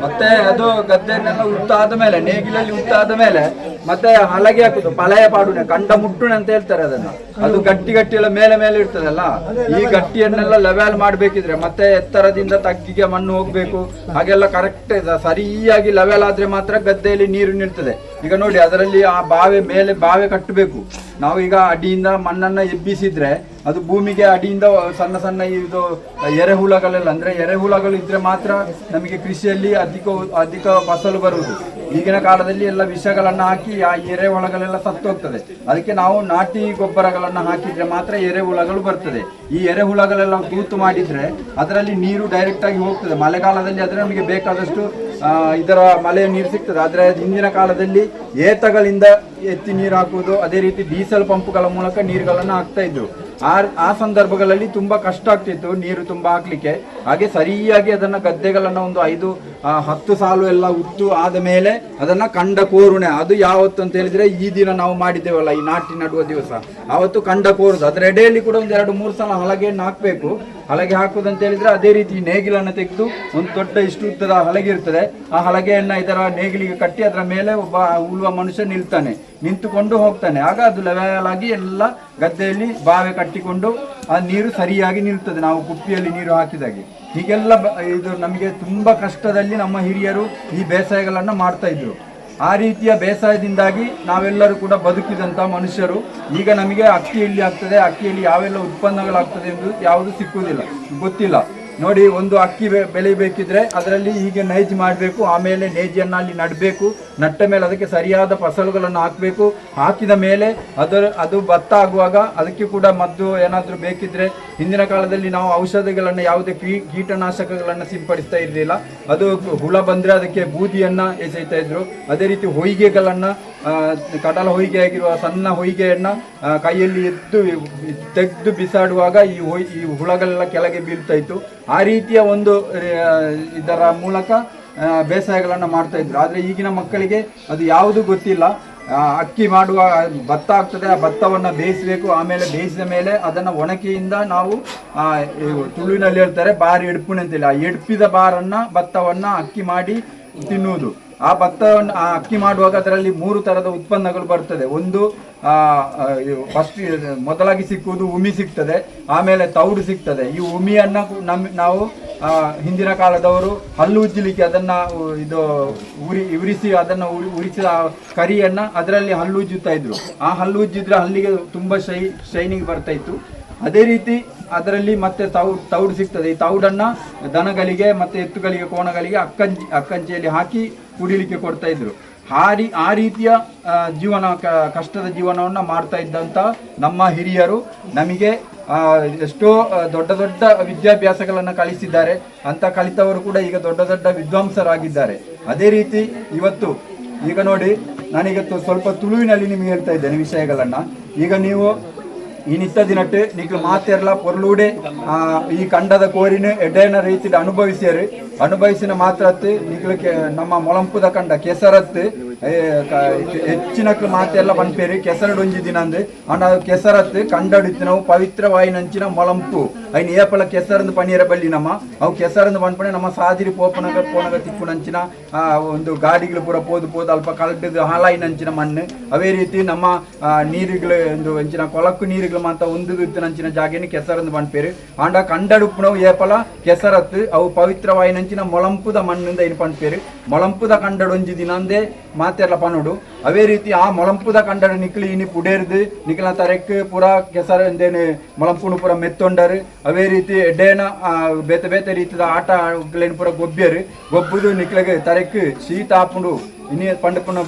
ಮತ್ತೆ ಅದು ಗದ್ದೆನೆಲ್ಲ ಉತ್ತಾದ ಮೇಲೆ ನೇಗಿಲಲ್ಲಿ ಉತ್ತಾದ ಮೇಲೆ ಮತ್ತೆ ಹಲಗೆ ಹಾಕುದು ಪಳೆಯ ಪಾಡುನೆ ಕಂಡ ಮುಟ್ಟುಣೆ ಅಂತ ಹೇಳ್ತಾರೆ ಅದನ್ನ. ಅದು ಗಟ್ಟಿ ಗಟ್ಟಿ ಎಲ್ಲ ಮೇಲೆ ಮೇಲೆ ಇರ್ತದಲ್ಲ, ಈ ಗಟ್ಟಿಯನ್ನೆಲ್ಲ ಲೆವೆಲ್ ಮಾಡ್ಬೇಕಿದ್ರೆ ಮತ್ತೆ ಎತ್ತರದಿಂದ ತಗ್ಗಿಗೆ ಮಣ್ಣು ಹೋಗ್ಬೇಕು, ಹಾಗೆಲ್ಲ ಕರೆಕ್ಟ್ ಸರಿಯಾಗಿ ಲೆವೆಲ್ ಆದ್ರೆ ಮಾತ್ರ ಗದ್ದೆಯಲ್ಲಿ ನೀರು ನಿಲ್ತದೆ. ಈಗ ನೋಡಿ ಅದರಲ್ಲಿ ಆ ಬಾವೆ ಮೇಲೆ ಬಾವೆ ಕಟ್ಟಬೇಕು. ನಾವು ಈಗ ಅಡಿಯಿಂದ ಮಣ್ಣನ್ನ ಎಬ್ಬಿಸಿದ್ರೆ ಅದು ಭೂಮಿಗೆ ಅಡಿಯಿಂದ ಸಣ್ಣ ಸಣ್ಣ ಇದು ಎರೆಹುಳಗಳೆಲ್ಲ, ಅಂದ್ರೆ ಎರೆಹುಳಗಳು ಇದ್ರೆ ಮಾತ್ರ ನಮಗೆ ಕೃಷಿಯಲ್ಲಿ ಅಧಿಕ ಫಸಲು ಬರುವುದು. ಈಗಿನ ಕಾಲದಲ್ಲಿ ಎಲ್ಲ ವಿಷಗಳನ್ನ ಹಾಕಿ ಆ ಎರೆಹುಳಗಳೆಲ್ಲ ಸತ್ತು ಹೋಗ್ತದೆ. ಅದಕ್ಕೆ ನಾವು ನಾಟಿ ಗೊಬ್ಬರಗಳನ್ನ ಹಾಕಿದ್ರೆ ಮಾತ್ರ ಎರೆಹುಳಗಳು ಬರ್ತದೆ. ಈ ಎರೆಹುಳಗಳೆಲ್ಲ ತೂತು ಮಾಡಿದ್ರೆ ಅದರಲ್ಲಿ ನೀರು ಡೈರೆಕ್ಟ್ ಆಗಿ ಹೋಗ್ತದೆ. ಮಳೆಗಾಲದಲ್ಲಿ ಆದ್ರೆ ನಮಗೆ ಬೇಕಾದಷ್ಟು ಇದರ ಮಳೆಯ ನೀರು ಸಿಗ್ತದೆ. ಆದ್ರೆ ಹಿಂದಿನ ಕಾಲದಲ್ಲಿ ಏತಗಳಿಂದ ಎತ್ತಿ ನೀರು ಹಾಕುವುದು, ಅದೇ ರೀತಿ ಡೀಸೆಲ್ ಪಂಪ್ಗಳ ಮೂಲಕ ನೀರುಗಳನ್ನು ಹಾಕ್ತಾ ಇದ್ರು. ಆ ಸಂದರ್ಭಗಳಲ್ಲಿ ತುಂಬಾ ಕಷ್ಟ ಆಗ್ತಿತ್ತು ನೀರು ತುಂಬಾ ಹಾಕ್ಲಿಕ್ಕೆ. ಹಾಗೆ ಸರಿಯಾಗಿ ಅದನ್ನ ಗದ್ದೆಗಳನ್ನ ಒಂದು 5-10 ಸಾಲು ಎಲ್ಲ ಉತ್ತು ಆದ ಮೇಲೆ ಅದನ್ನ ಕಂಡ ಕೋರುಣೆ, ಅದು ಯಾವತ್ತು ಅಂತ ಹೇಳಿದ್ರೆ ಈ ದಿನ ನಾವು ಮಾಡಿದ್ದೇವಲ್ಲ ಈ ನಾಟಿ ನಡುವ ದಿವಸ, ಆವತ್ತು ಕಂಡ ಕೋರುದು. ಅದರ ಎಡೆಯಲ್ಲಿ ಕೂಡ ಒಂದು 2-3 ಸಲ ಹಲಗೆಯನ್ನು ಹಾಕ್ಬೇಕು. ಹಲಗೆ ಹಾಕುದಂತ ಹೇಳಿದ್ರೆ ಅದೇ ರೀತಿ ನೇಗಿಲನ್ನು ತೆಗೆದು ಒಂದು ದೊಡ್ಡ ಇಷ್ಟು ಉದ್ದದ ಹಲಗೆ ಇರ್ತದೆ, ಆ ಹಲಗೆಯನ್ನ ಇದರ ನೇಗಿಲಿಗೆ ಕಟ್ಟಿ ಅದರ ಮೇಲೆ ಒಬ್ಬ ಉಳುವ ಮನುಷ್ಯ ನಿಲ್ತಾನೆ, ನಿಂತುಕೊಂಡು ಹೋಗ್ತಾನೆ. ಆಗ ಅದು ಲೆವೆಲ್ ಆಗಿ ಎಲ್ಲ ಗದ್ದೆಯಲ್ಲಿ ಬಾವೆ ಕಟ್ಟಿಕೊಂಡು ಆ ನೀರು ಸರಿಯಾಗಿ ನಿಲ್ತದೆ, ನಾವು ಕುಪ್ಪಿಯಲ್ಲಿ ನೀರು ಹಾಕಿದಾಗೆ. ಹೀಗೆಲ್ಲ ಇದು ನಮಗೆ ತುಂಬಾ ಕಷ್ಟದಲ್ಲಿ ನಮ್ಮ ಹಿರಿಯರು ಈ ಬೇಸಾಯಗಳನ್ನ ಮಾಡ್ತಾ ಇದ್ರು. ಆ ರೀತಿಯ ಬೇಸಾಯದಿಂದಾಗಿ ನಾವೆಲ್ಲರೂ ಕೂಡ ಬದುಕಿದಂತ ಮನುಷ್ಯರು. ಈಗ ನಮಗೆ ಅಕ್ಕಿಯಲ್ಲಿ ಆಗ್ತದೆ, ಅಕ್ಕಿಯಲ್ಲಿ ಯಾವೆಲ್ಲ ಉತ್ಪನ್ನಗಳಾಗ್ತದೆ ಎಂದು ಯಾವುದು ಸಿಕ್ಕುವುದಿಲ್ಲ, ಗೊತ್ತಿಲ್ಲ. ನೋಡಿ, ಒಂದು ಅಕ್ಕಿ ಬೆಳಿಬೇಕಿದ್ರೆ ಅದರಲ್ಲಿ ಹೀಗೆ ನೇಜ್ ಮಾಡಬೇಕು, ಆಮೇಲೆ ನೇಜಿಯನ್ನು ಅಲ್ಲಿ ನಡಬೇಕು, ನಟ್ಟ ಮೇಲೆ ಅದಕ್ಕೆ ಸರಿಯಾದ ಫಸಲುಗಳನ್ನು ಹಾಕಬೇಕು. ಹಾಕಿದ ಮೇಲೆ ಅದು ಭತ್ತ ಆಗುವಾಗ ಅದಕ್ಕೆ ಕೂಡ ಮದ್ದು ಏನಾದರೂ ಬೇಕಿದ್ರೆ, ಹಿಂದಿನ ಕಾಲದಲ್ಲಿ ನಾವು ಔಷಧಿಗಳನ್ನು ಯಾವುದೇ ಕೀಟನಾಶಕಗಳನ್ನು ಸಿಂಪಡಿಸ್ತಾ ಇರಲಿಲ್ಲ. ಅದು ಹುಳ ಬಂದರೆ ಅದಕ್ಕೆ ಬೂದಿಯನ್ನು ಎಸೆಯ್ತಾ ಇದ್ರು. ಅದೇ ರೀತಿ ಹೊಯ್ಗೆಗಳನ್ನು, ಕಡಲ ಹೊಯ್ಗೆ ಆಗಿರುವ ಸಣ್ಣ ಹೊಯ್ಗೆಯನ್ನು ಕೈಯಲ್ಲಿ ತೆಗೆದು ಬಿಸಾಡುವಾಗ ಈ ಹುಳಗಳೆಲ್ಲ ಕೆಳಗೆ ಬೀಳ್ತಾ ಇತ್ತು. ಆ ರೀತಿಯ ಒಂದು ಇದರ ಮೂಲಕ ಬೇಸಾಯಗಳನ್ನು ಮಾಡ್ತಾ ಇದ್ರು. ಆದರೆ ಈಗಿನ ಮಕ್ಕಳಿಗೆ ಅದು ಯಾವುದು ಗೊತ್ತಿಲ್ಲ. ಅಕ್ಕಿ ಮಾಡುವ ಭತ್ತ ಆಗ್ತದೆ, ಆ ಭತ್ತವನ್ನು ಬೇಯಿಸಬೇಕು, ಆಮೇಲೆ ಬೇಯಿಸಿದ ಮೇಲೆ ಅದನ್ನು ಒಣಕೆಯಿಂದ ನಾವು ತುಳುವಿನಲ್ಲಿ ಹೇಳ್ತಾರೆ ಬಾರಿ ಎಡ್ಪುಣೆ ಅಂತೇಳಿ, ಆ ಎಡ್ಪಿದ ಬಾರನ್ನು ಭತ್ತವನ್ನು ಅಕ್ಕಿ ಮಾಡಿ ತಿನ್ನುವುದು. ಆ ಭತ್ತವನ್ನು ಅಕ್ಕಿ ಮಾಡುವಾಗ ಅದರಲ್ಲಿ 3 ಥರದ ಉತ್ಪನ್ನಗಳು ಬರ್ತದೆ. ಒಂದು ಫಸ್ಟ್ ಮೊದಲಾಗಿ ಸಿಕ್ಕುವುದು ಉಮಿ ಸಿಗ್ತದೆ, ಆಮೇಲೆ ತೌಡು ಸಿಗ್ತದೆ. ಈ ಉಮಿಯನ್ನು ನಾವು ಹಿಂದಿನ ಕಾಲದವರು ಹಲ್ಲು ಉಜ್ಜಲಿಕ್ಕೆ ಅದನ್ನ ಉರಿಸಿ ಅದನ್ನು ಉರಿಸಿದ ಕರಿಯನ್ನ ಅದರಲ್ಲಿ ಹಲ್ಲು ಉಜ್ಜುತ್ತಾ ಇದ್ರು. ಆ ಹಲ್ಲು ಉಜ್ಜಿದ್ರೆ ಹಲ್ಲಿಗೆ ತುಂಬಾ ಶೈನಿಂಗ್ ಬರ್ತಾ ಇತ್ತು. ಅದೇ ರೀತಿ ಅದರಲ್ಲಿ ಮತ್ತೆ ತೌಡು ಸಿಗ್ತದೆ. ಈ ತೌಡನ್ನ ದನಗಳಿಗೆ ಮತ್ತೆ ಎತ್ತುಗಳಿಗೆ, ಕೋಣಗಳಿಗೆ ಅಕ್ಕಂಚಿಯಲ್ಲಿ ಹಾಕಿ ಕುಡಿಲಿಕ್ಕೆ ಕೊಡ್ತಾ ಇದ್ರು. ಆ ರೀತಿಯ ಜೀವನ, ಕಷ್ಟದ ಜೀವನವನ್ನು ಮಾಡ್ತಾ ಇದ್ದಂಥ ನಮ್ಮ ಹಿರಿಯರು ನಮಗೆ ಎಷ್ಟೋ ದೊಡ್ಡ ದೊಡ್ಡ ವಿದ್ಯಾಭ್ಯಾಸಗಳನ್ನು ಕಲಿಸಿದ್ದಾರೆ. ಅಂತ ಕಲಿತವರು ಕೂಡ ಈಗ ದೊಡ್ಡ ದೊಡ್ಡ ವಿದ್ವಾಂಸರಾಗಿದ್ದಾರೆ. ಅದೇ ರೀತಿ ಇವತ್ತು ಈಗ ನೋಡಿ, ನಾನೀಗ ಸ್ವಲ್ಪ ತುಳುವಿನಲ್ಲಿ ನಿಮಗೆ ಹೇಳ್ತಾ ಇದ್ದೇನೆ ವಿಷಯಗಳನ್ನು. ಈಗ ನೀವು ಈ ನಿತ್ಯ ದಿನಟ್ಟು ನಿಕ್ಲು ಮಾತೆರ್ಲ ಪೊರ್ಲೂಡೆ ಈ ಕಂಡದ ಕೋರಿನ ಎಡ್ಡೇನ ರೀತಿಯಲ್ಲಿ ಅನುಭವಿಸಿನ ಮಾತ್ರತ್ತು ನಿಕ್ಲು ನಮ್ಮ ಮೊಳಂಪುದ ಕಂಡ ಕೆಸರತ್ತು ಹೆಚ್ಚಿನಕ್ಲು ಮಾತೆಲ್ಲ ಪನ್ಪೇರಿ ಕೆಸರಡು ಒಂಜಿ ದಿನ ಅಂದು ಅಂಡ ಕೆಸರತ್ತು ಕಂಡಡಿತ್ತು ನಾವು ಪವಿತ್ರವಾಯಿನಂಚಿನ ಮೊಳಂಪು ಐನ್ ಏಪಲ ಕೆಸರಂದು ಪನೀರ ಬಲ್ಲಿ ನಮ್ಮ ಅವು ಕೆಸರಂದು ಪನ್ಪಣೆ ನಮ್ಮ ಸಾದಿರಿ ಪೋನಗ ತಿಪ್ಪುನಂಚಿನ ಒಂದು ಗಾಡಿಗಳು ಪೂರ ಪೋದು ಅಲ್ಪ ಕಲ್ಟದು ಹಾಲಾಯಿನಂಚಿನ ಮಣ್ಣು. ಅವೇ ರೀತಿ ನಮ್ಮ ನೀರುಗಳು ಒಂದು ಅಂಚಿನ ಕೊಳಕು ನೀರುಗಳು ಮಾತ್ರ ಒಂದು ನಂಚಿನ ಜಾಗೇನೆ ಕೆಸರಂದು ಪನ್ಪೇರು ಆಂಡ ಕಂಡಡುಪ್ಪುನವು ಏಪಲ ಕೆಸರತ್ತು ಅವು ಪವಿತ್ರವಾಯಿನಂಚಿನ ಮೊಳಂಪುದ ಮಣ್ಣಿಂದ ಏನು ಪನ್ಪೇರು. ಮೊಳಂಪುದ ಕಂಡಡು ಒಂಜಿ ದಿನ ಅಂದೇ ಮಾತೆಲ್ಲ ಪನೋಡು. ಅವೇ ರೀತಿ ಆ ಮೊಳಂಪುದ ಕಂಡಡು ನಿಕ್ಲಿ ಇನಿ ಪುಡೇರ್ದು ನಿಕ್ಲ ತರೆಕ್ ಪೂರ ಕೆಸರ ಎಂದೇನು ಮೊಳಂಪುನು ಪೂರ ಮೆತ್ತೊಂಡರು. ಅವೇ ರೀತಿ ಎಡ್ಡೇನ ಬೇತೆ ರೀತಿಯ ಆಟಗಳೇನು ಪೂರ ಗೊಬ್ಬುದು ನಿಕ್ಲಿಗೆ ತರೆಕ್ ಶೀತ ಹಾಪುಂಡು ಇನಿ ಪಂಡ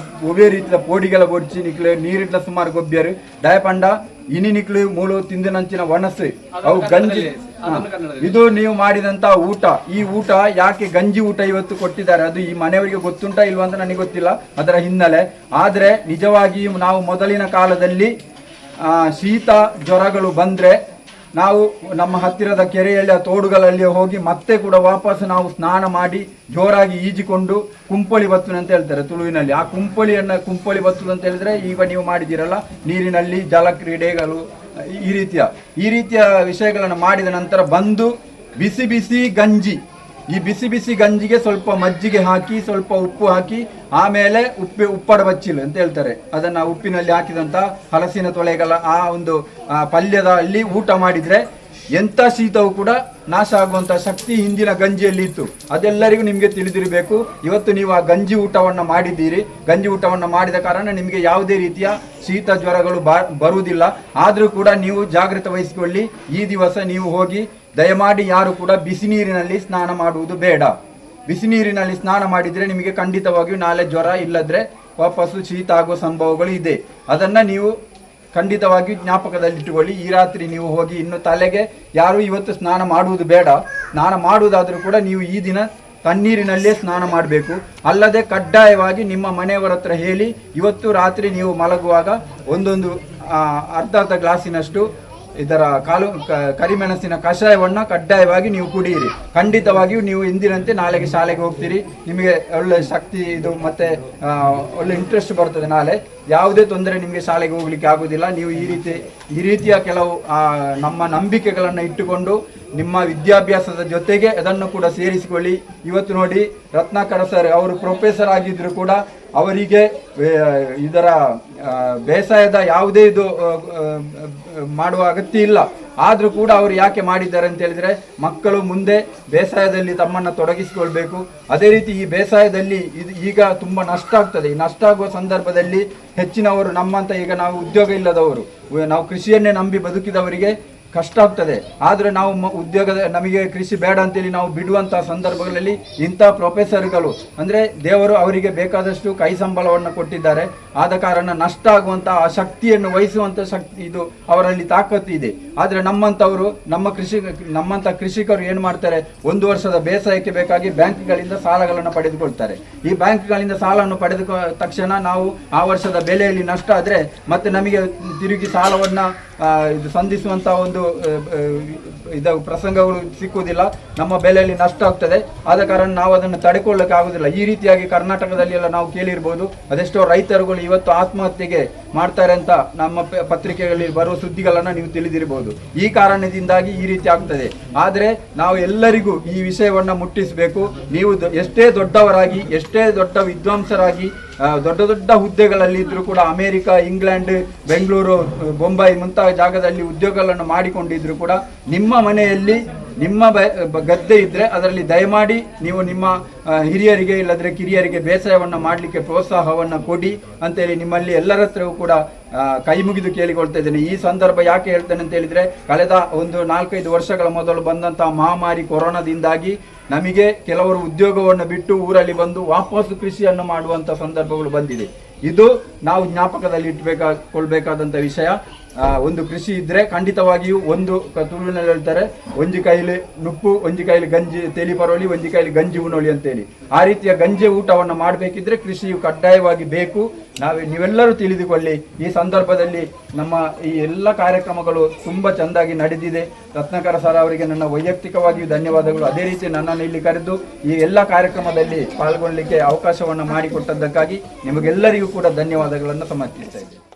ಒವೇ ರೀತಿಯ ಪೋಡಿಗೆಲ್ಲ ಬೊಡ್ಚಿ ನಿಕ್ಲೆ ನೀರಿಟ್ಲ ಸುಮಾರು ಗೊಬ್ಬ್ಯರು ದಯಪಂಡ ಇನಿ ನಿಕ್ಲು ಮೂಲು ತಿಂದಿನಂಚಿನ ಒಣಸು ಅವು ಗಂಜಿ. ಇದು ನೀವು ಮಾಡಿದಂತ ಊಟ. ಈ ಊಟ ಯಾಕೆ ಗಂಜಿ ಊಟ ಇವತ್ತು ಕೊಟ್ಟಿದ್ದಾರೆ ಅದು ಈ ಮನೆಯವರಿಗೆ ಗೊತ್ತುಂಟಾ ಇಲ್ವಾ ಅಂತ ನನಗೆ ಗೊತ್ತಿಲ್ಲ ಅದರ ಹಿನ್ನೆಲೆ. ಆದ್ರೆ ನಿಜವಾಗಿ ನಾವು ಮೊದಲಿನ ಕಾಲದಲ್ಲಿ ಶೀತ ಜ್ವರಗಳು ಬಂದ್ರೆ ನಾವು ನಮ್ಮ ಹತ್ತಿರದ ಕೆರೆಯಲ್ಲಿ ತೋಡುಗಳಲ್ಲಿ ಹೋಗಿ ಮತ್ತೆ ಕೂಡ ವಾಪಸ್ ನಾವು ಸ್ನಾನ ಮಾಡಿ ಜೋರಾಗಿ ಈಜಿಕೊಂಡು ಕುಂಪಳಿ ಬತ್ತುನೆ ಅಂತ ಹೇಳ್ತಾರೆ ತುಳುವಿನಲ್ಲಿ. ಆ ಕುಂಪಳಿ ಬತ್ತುದು ಅಂತ ಹೇಳಿದ್ರೆ ಈಗ ನೀವು ಮಾಡಿದಿರಲ್ಲ ನೀರಿನಲ್ಲಿ ಜಲ ಕ್ರೀಡೆಗಳು ಈ ರೀತಿಯ ವಿಷಯಗಳನ್ನು ಮಾಡಿದ ನಂತರ ಬಂದು ಬಿಸಿ ಗಂಜಿ ಈ ಬಿಸಿ ಬಿಸಿ ಗಂಜಿಗೆ ಸ್ವಲ್ಪ ಮಜ್ಜಿಗೆ ಹಾಕಿ ಸ್ವಲ್ಪ ಉಪ್ಪು ಹಾಕಿ ಆಮೇಲೆ ಉಪ್ಪಡ ಬಚ್ಚಿಲು ಅಂತ ಹೇಳ್ತಾರೆ, ಅದನ್ನ ಉಪ್ಪಿನಲ್ಲಿ ಹಾಕಿದಂತ ಹಲಸಿನ ತೊಳೆಗಳ ಆ ಒಂದು ಪಲ್ಯದಲ್ಲಿ ಊಟ ಮಾಡಿದ್ರೆ ಎಂಥ ಶೀತವು ಕೂಡ ನಾಶ ಆಗುವಂತ ಶಕ್ತಿ ಹಿಂದಿನ ಗಂಜಿಯಲ್ಲಿ ಇತ್ತು. ಅದೆಲ್ಲರಿಗೂ ನಿಮಗೆ ತಿಳಿದಿರಬೇಕು. ಇವತ್ತು ನೀವು ಆ ಗಂಜಿ ಊಟವನ್ನು ಮಾಡಿದ್ದೀರಿ. ಗಂಜಿ ಊಟವನ್ನು ಮಾಡಿದ ಕಾರಣ ನಿಮಗೆ ಯಾವುದೇ ರೀತಿಯ ಶೀತ ಜ್ವರಗಳು ಬರುವುದಿಲ್ಲ. ಆದರೂ ಕೂಡ ನೀವು ಜಾಗೃತಿ ವಹಿಸಿಕೊಳ್ಳಿ. ಈ ದಿವಸ ನೀವು ಹೋಗಿ ದಯಮಾಡಿ ಯಾರು ಕೂಡ ಬಿಸಿ ನೀರಿನಲ್ಲಿ ಸ್ನಾನ ಮಾಡುವುದು ಬೇಡ. ಬಿಸಿ ನೀರಿನಲ್ಲಿ ಸ್ನಾನ ಮಾಡಿದರೆ ನಿಮಗೆ ಖಂಡಿತವಾಗಿಯೂ ನಾಳೆ ಜ್ವರ ಇಲ್ಲದ್ರೆ ವಾಪಸ್ಸು ಶೀತ ಆಗುವ ಸಂಭವಗಳು ಇದೆ. ಅದನ್ನು ನೀವು ಖಂಡಿತವಾಗಿ ಜ್ಞಾಪಕದಲ್ಲಿಟ್ಟುಕೊಳ್ಳಿ. ಈ ರಾತ್ರಿ ನೀವು ಹೋಗಿ ಇನ್ನು ತಲೆಗೆ ಯಾರು ಇವತ್ತು ಸ್ನಾನ ಮಾಡುವುದು ಬೇಡ. ಸ್ನಾನ ಮಾಡುವುದಾದರೂ ಕೂಡ ನೀವು ಈ ದಿನ ತಣ್ಣೀರಿನಲ್ಲೇ ಸ್ನಾನ ಮಾಡಬೇಕು. ಅಲ್ಲದೆ ಕಡ್ಡಾಯವಾಗಿ ನಿಮ್ಮ ಮನೆಯವರ ಹತ್ರ ಹೇಳಿ ಇವತ್ತು ರಾತ್ರಿ ನೀವು ಮಲಗುವಾಗ ಒಂದೊಂದು ಅರ್ಧ ಗ್ಲಾಸಿನಷ್ಟು ಇದರ ಕರಿಮೆಣಸಿನ ಕಷಾಯವನ್ನು ಕಡ್ಡಾಯವಾಗಿ ನೀವು ಕುಡಿಯಿರಿ. ಖಂಡಿತವಾಗಿಯೂ ನೀವು ಇಂದಿನಂತೆ ನಾಳೆಗೆ ಶಾಲೆಗೆ ಹೋಗ್ತೀರಿ. ನಿಮಗೆ ಒಳ್ಳೆ ಶಕ್ತಿ ಇದು ಮತ್ತೆ ಒಳ್ಳೆ ಇಂಟ್ರೆಸ್ಟ್ ಬರ್ತದೆ. ನಾಳೆ ಯಾವುದೇ ತೊಂದರೆ ನಿಮಗೆ ಶಾಲೆಗೆ ಹೋಗ್ಲಿಕ್ಕೆ ಆಗುವುದಿಲ್ಲ. ನೀವು ಈ ರೀತಿಯ ಕೆಲವು ನಮ್ಮ ನಂಬಿಕೆಗಳನ್ನು ಇಟ್ಟುಕೊಂಡು ನಿಮ್ಮ ವಿದ್ಯಾಭ್ಯಾಸದ ಜೊತೆಗೆ ಅದನ್ನು ಕೂಡ ಸೇರಿಸಿಕೊಳ್ಳಿ. ಇವತ್ತು ನೋಡಿ, ರತ್ನಾಕರ ಸರ್ ಅವರು ಪ್ರೊಫೆಸರ್ ಆಗಿದ್ರು ಕೂಡ ಅವರಿಗೆ ಇದರ ಬೇಸಾಯದ ಯಾವುದೇ ಇದು ಮಾಡುವ ಅಗತ್ಯ ಇಲ್ಲ. ಆದರೂ ಕೂಡ ಅವರು ಯಾಕೆ ಮಾಡಿದ್ದಾರೆ ಅಂತ ಹೇಳಿದ್ರೆ, ಮಕ್ಕಳು ಮುಂದೆ ಬೇಸಾಯದಲ್ಲಿ ತಮ್ಮನ್ನು ತೊಡಗಿಸಿಕೊಳ್ಬೇಕು. ಅದೇ ರೀತಿ ಈ ಬೇಸಾಯದಲ್ಲಿ ಈಗ ತುಂಬ ನಷ್ಟ ಆಗ್ತದೆ. ಈ ನಷ್ಟ ಆಗುವ ಸಂದರ್ಭದಲ್ಲಿ ಹೆಚ್ಚಿನವರು ನಮ್ಮಂತ ಈಗ ನಾವು ಉದ್ಯೋಗ ಇಲ್ಲದವರು, ನಾವು ಕೃಷಿಯನ್ನೇ ನಂಬಿ ಬದುಕಿದವರಿಗೆ ಕಷ್ಟ ಆಗ್ತದೆ. ಆದರೆ ನಾವು ನಮಗೆ ಕೃಷಿ ಬೇಡ ಅಂತೇಳಿ ನಾವು ಬಿಡುವಂತಹ ಸಂದರ್ಭಗಳಲ್ಲಿ ಇಂಥ ಪ್ರೊಫೆಸರ್ಗಳು ಅಂದರೆ ದೇವರು ಅವರಿಗೆ ಬೇಕಾದಷ್ಟು ಕೈ ಸಂಬಳವನ್ನು ಕೊಟ್ಟಿದ್ದಾರೆ. ಆದ ಕಾರಣ ನಷ್ಟ ಆಗುವಂತಹ ಆ ಶಕ್ತಿಯನ್ನು ವಹಿಸುವಂಥ ಶಕ್ತಿ ಇದು ಅವರಲ್ಲಿ ತಾಕತ್ತು ಇದೆ. ಆದರೆ ನಮ್ಮಂಥ ಕೃಷಿಕರು ಏನು ಮಾಡ್ತಾರೆ, ಒಂದು ವರ್ಷದ ಬೇಸಾಯಕ್ಕೆ ಬೇಕಾಗಿ ಬ್ಯಾಂಕ್ಗಳಿಂದ ಸಾಲಗಳನ್ನು ಪಡೆದುಕೊಳ್ತಾರೆ. ಈ ಬ್ಯಾಂಕ್ಗಳಿಂದ ಸಾಲವನ್ನು ಪಡೆದ ತಕ್ಷಣ ನಾವು ಆ ವರ್ಷದ ಬೆಲೆಯಲ್ಲಿ ನಷ್ಟ ಆದರೆ ಮತ್ತೆ ನಮಗೆ ತಿರುಗಿ ಸಾಲವನ್ನು ಇದು ಸಂಧಿಸುವಂತಹ ಒಂದು ಪ್ರಸಂಗಗಳು ಸಿಕ್ಕುವುದಿಲ್ಲ. ನಮ್ಮ ಬೆಲೆಯಲ್ಲಿ ನಷ್ಟ ಆಗ್ತದೆ. ಆದ ಕಾರಣ ನಾವು ಅದನ್ನು ತಡೆಕೊಳ್ಳಕ್ಕೆ ಆಗುದಿಲ್ಲ. ಈ ರೀತಿಯಾಗಿ ಕರ್ನಾಟಕದಲ್ಲಿ ಎಲ್ಲ ನಾವು ಕೇಳಿರ್ಬೋದು, ಅದೆಷ್ಟೋ ರೈತರುಗಳು ಇವತ್ತು ಆತ್ಮಹತ್ಯೆಗೆ ಮಾಡ್ತಾರೆ ಅಂತ ನಮ್ಮ ಪತ್ರಿಕೆಗಳಲ್ಲಿ ಬರುವ ಸುದ್ದಿಗಳನ್ನು ನೀವು ತಿಳಿದಿರಬಹುದು. ಈ ಕಾರಣದಿಂದಾಗಿ ಈ ರೀತಿ ಆಗ್ತದೆ. ಆದರೆ ನಾವು ಎಲ್ಲರಿಗೂ ಈ ವಿಷಯವನ್ನು ಮುಟ್ಟಿಸಬೇಕು. ನೀವು ಎಷ್ಟೇ ದೊಡ್ಡವರಾಗಿ, ಎಷ್ಟೇ ದೊಡ್ಡ ವಿದ್ವಾಂಸರಾಗಿ, ದೊಡ್ಡ ದೊಡ್ಡ ಹುದ್ದೆಗಳಲ್ಲಿ ಇದ್ರೂ ಕೂಡ ಅಮೆರಿಕ, ಇಂಗ್ಲೆಂಡ್, ಬೆಂಗಳೂರು, ಬೊಂಬೈ ಮುಂತಾದ ಜಾಗದಲ್ಲಿ ಉದ್ಯೋಗಗಳನ್ನು ಮಾಡಿಕೊಂಡಿದ್ರು ಕೂಡ ನಿಮ್ಮ ಮನೆಯಲ್ಲಿ ನಿಮ್ಮ ಗದ್ದೆ ಇದ್ದರೆ ಅದರಲ್ಲಿ ದಯಮಾಡಿ ನೀವು ನಿಮ್ಮ ಹಿರಿಯರಿಗೆ ಇಲ್ಲದ್ರೆ ಕಿರಿಯರಿಗೆ ಬೇಸಾಯವನ್ನು ಮಾಡಲಿಕ್ಕೆ ಪ್ರೋತ್ಸಾಹವನ್ನು ಕೊಡಿ ಅಂತೇಳಿ ನಿಮ್ಮಲ್ಲಿ ಎಲ್ಲರ ಹತ್ರವೂ ಕೂಡ ಕೈ ಮುಗಿದು ಕೇಳಿಕೊಳ್ತಾ ಇದ್ದೇನೆ. ಈ ಸಂದರ್ಭ ಯಾಕೆ ಹೇಳ್ತೇನೆ ಅಂತ ಹೇಳಿದ್ರೆ, ಕಳೆದ ಒಂದು 4-5 ವರ್ಷಗಳ ಮೊದಲು ಬಂದಂತಹ ಮಹಾಮಾರಿ ಕೊರೋನಾದಿಂದಾಗಿ ನಮಗೆ ಕೆಲವರು ಉದ್ಯೋಗವನ್ನು ಬಿಟ್ಟು ಊರಲ್ಲಿ ಬಂದು ವಾಪಸ್ಸು ಕೃಷಿಯನ್ನು ಮಾಡುವಂಥ ಸಂದರ್ಭಗಳು ಬಂದಿದೆ. ಇದು ನಾವು ಜ್ಞಾಪಕದಲ್ಲಿ ಇಟ್ಕೊಳ್ಬೇಕಾದಂಥ ವಿಷಯ. ಒಂದು ಕೃಷಿ ಇದ್ರೆ ಖಂಡಿತವಾಗಿಯೂ ಒಂದು ತುಳುವಿನಲ್ಲಿ ಹೇಳ್ತಾರೆ, ಒಂಜಿ ಕೈಲಿ ನುಪ್ಪು, ಒಂಜಿ ಕೈಲಿ ಗಂಜಿ ತೆಲಿ ಪರೋಳಿ, ಒಂಜಿ ಕೈಲಿ ಗಂಜಿ ಉಣೋಳಿ ಅಂತೇಳಿ. ಆ ರೀತಿಯ ಗಂಜಿ ಊಟವನ್ನು ಮಾಡಬೇಕಿದ್ರೆ ಕೃಷಿಯು ಕಡ್ಡಾಯವಾಗಿ ಬೇಕು. ನೀವೆಲ್ಲರೂ ತಿಳಿದುಕೊಳ್ಳಿ. ಈ ಸಂದರ್ಭದಲ್ಲಿ ನಮ್ಮ ಈ ಎಲ್ಲ ಕಾರ್ಯಕ್ರಮಗಳು ತುಂಬ ಚೆಂದಾಗಿ ನಡೆದಿದೆ. ರತ್ನಾಕರ ಸರ್ ಅವರಿಗೆ ನನ್ನ ವೈಯಕ್ತಿಕವಾಗಿಯೂ ಧನ್ಯವಾದಗಳು. ಅದೇ ರೀತಿ ನನ್ನನ್ನು ಇಲ್ಲಿ ಕರೆದು ಈ ಎಲ್ಲ ಕಾರ್ಯಕ್ರಮದಲ್ಲಿ ಪಾಲ್ಗೊಳ್ಳಲಿಕ್ಕೆ ಅವಕಾಶವನ್ನು ಮಾಡಿಕೊಟ್ಟದ್ದಕ್ಕಾಗಿ ನಿಮಗೆಲ್ಲರಿಗೂ ಕೂಡ ಧನ್ಯವಾದಗಳನ್ನು ಸಮರ್ಪಿಸ್ತಾ ಇದ್ದೇನೆ.